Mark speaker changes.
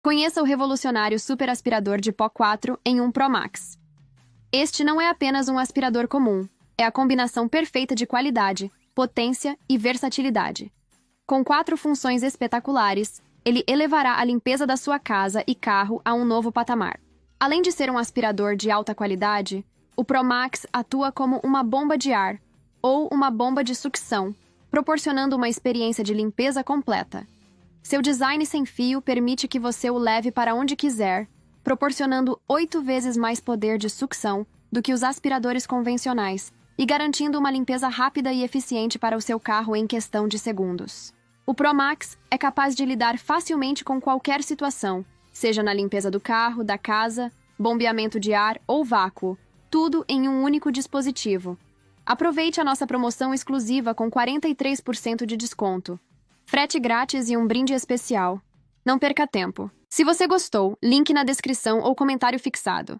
Speaker 1: Conheça o revolucionário super aspirador de pó 4 em um Pro Max. Este não é apenas um aspirador comum, é a combinação perfeita de qualidade, potência e versatilidade. Com 4 funções espetaculares, ele elevará a limpeza da sua casa e carro a um novo patamar. Além de ser um aspirador de alta qualidade, o Pro Max atua como uma bomba de ar ou uma bomba de sucção, proporcionando uma experiência de limpeza completa. Seu design sem fio permite que você o leve para onde quiser, proporcionando 8 vezes mais poder de sucção do que os aspiradores convencionais e garantindo uma limpeza rápida e eficiente para o seu carro em questão de segundos. O Pro Max é capaz de lidar facilmente com qualquer situação, seja na limpeza do carro, da casa, bombeamento de ar ou vácuo, tudo em um único dispositivo. Aproveite a nossa promoção exclusiva com 43% de desconto, frete grátis e um brinde especial. Não perca tempo. Se você gostou, link na descrição ou comentário fixado.